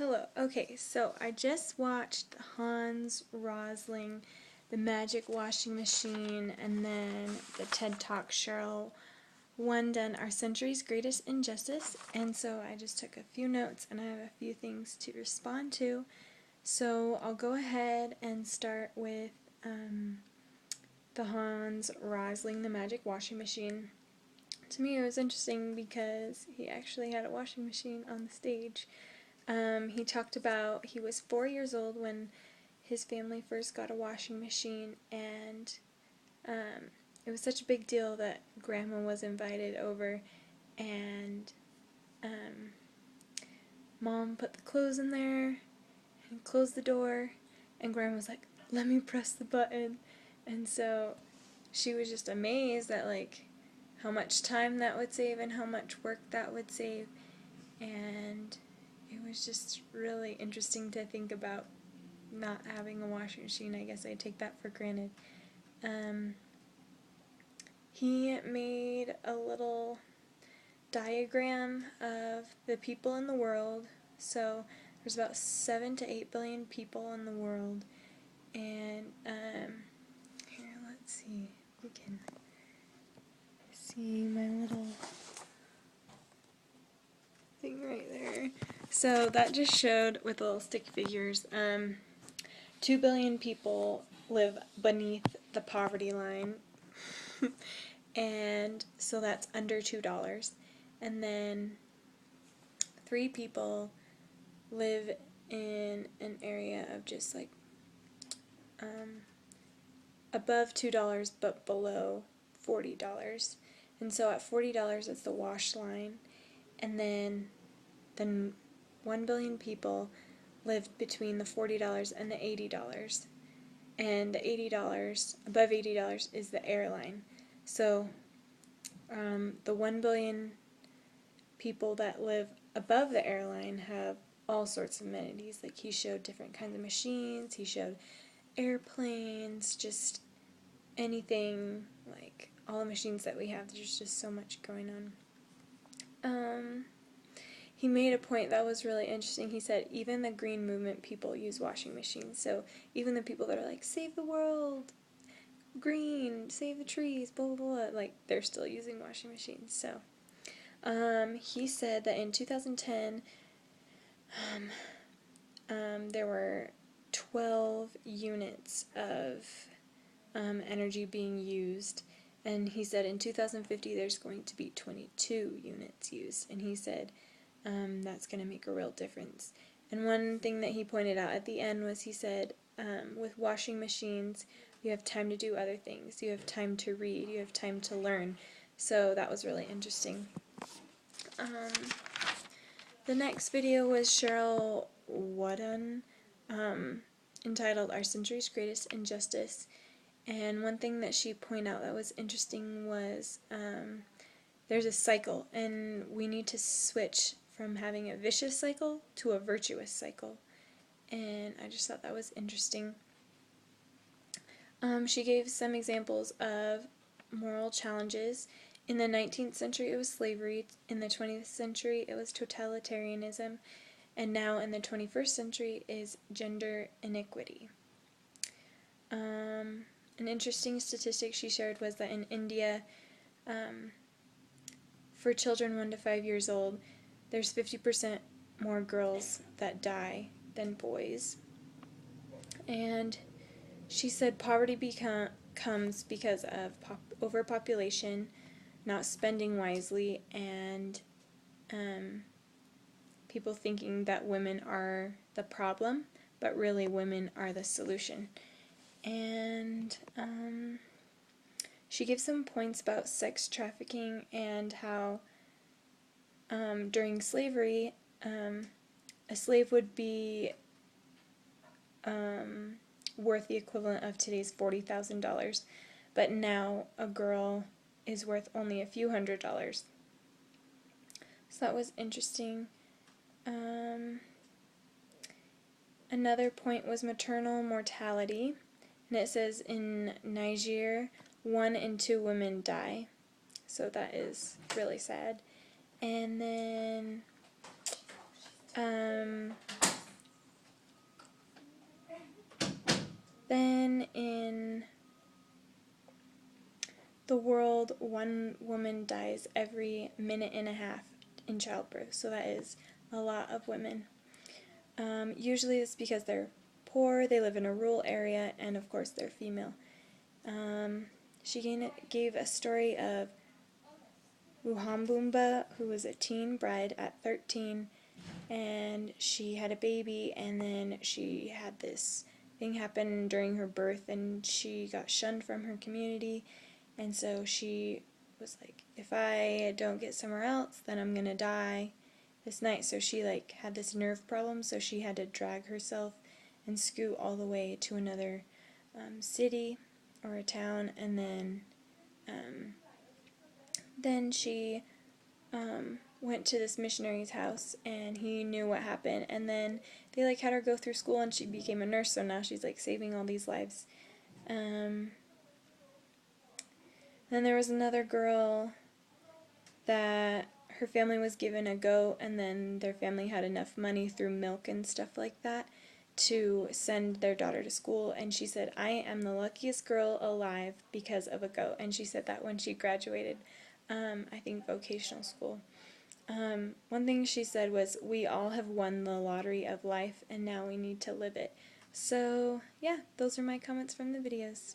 Hello. Okay, so I just watched Hans Rosling, The Magic Washing Machine, and then the TED Talk Cheryl one done Our Century's Greatest Injustice, and so I just took a few notes and I have a few things to respond to. So I'll go ahead and start with the Hans Rosling, The Magic Washing Machine. To me it was interesting because he actually had a washing machine on the stage. He talked about he was 4 years old when his family first got a washing machine, and it was such a big deal that Grandma was invited over, and Mom put the clothes in there and closed the door, and Grandma was like, "Let me press the button," and so she was just amazed at how much time that would save and how much work that would save, and it was just really interesting to think about not having a washing machine. I guess I take that for granted. He made a little diagram of the people in the world. So there's about 7 to 8 billion people in the world, and here, let's see, we can see my little thing right there. So that just showed with little stick figures. 2 billion people live beneath the poverty line, and so that's under $2. And then 3 people live in an area of just above $2 but below $40. And so at $40 it's the wash line, and then 1 billion people lived between the $40 and the $80, and the $80, above $80 is the airline. So the 1 billion people that live above the airline have all sorts of amenities. Like, he showed different kinds of machines, he showed airplanes, just anything, like all the machines that we have. There's just so much going on. He made a point that was really interesting. He said even the green movement people use washing machines. So even the people that are like, save the world, green, save the trees, blah, blah, blah, like, they're still using washing machines. So he said that in 2010, there were 12 units of energy being used, and he said in 2050 there's going to be 22 units used, and he said that's going to make a real difference. And one thing that he pointed out at the end was, he said, with washing machines, you have time to do other things. You have time to read. You have time to learn. So that was really interesting. The next video was Cheryl Wadden, entitled Our Century's Greatest Injustice. And one thing that she pointed out that was interesting was there's a cycle, and we need to switch from having a vicious cycle to a virtuous cycle. And I just thought that was interesting. She gave some examples of moral challenges. In the 19th century it was slavery, in the 20th century it was totalitarianism, and now in the 21st century is gender inequity. An interesting statistic she shared was that in India, for children 1 to 5 years old, there's 50% more girls that die than boys. And she said poverty comes because of overpopulation, not spending wisely, and people thinking that women are the problem, but really women are the solution. And she gives some points about sex trafficking and how during slavery a slave would be worth the equivalent of today's $40,000, but now a girl is worth only a few $100s. So that was interesting. Another point was maternal mortality, and it says in Niger 1 in 2 women die, so that is really sad. And then one woman dies every minute and a half in childbirth, so that is a lot of women. Usually it's because they're poor, they live in a rural area, and of course they're female. She gave a story of Ruhambumba, who was a teen bride at 13, and she had a baby, and then she had this thing happen during her birth, and she got shunned from her community, and so she was like, if I don't get somewhere else, then I'm gonna die this night. So she had this nerve problem, so she had to drag herself and scoot all the way to another city or a town, and then she went to this missionary's house, and he knew what happened, and then they had her go through school, and she became a nurse, so now she's saving all these lives. Then there was another girl that her family was given a goat, and then their family had enough money through milk and stuff like that to send their daughter to school, and she said, I am the luckiest girl alive because of a goat, and she said that when she graduated, I think vocational school. One thing she said was, we all have won the lottery of life, and now we need to live it. So, yeah, those are my comments from the videos.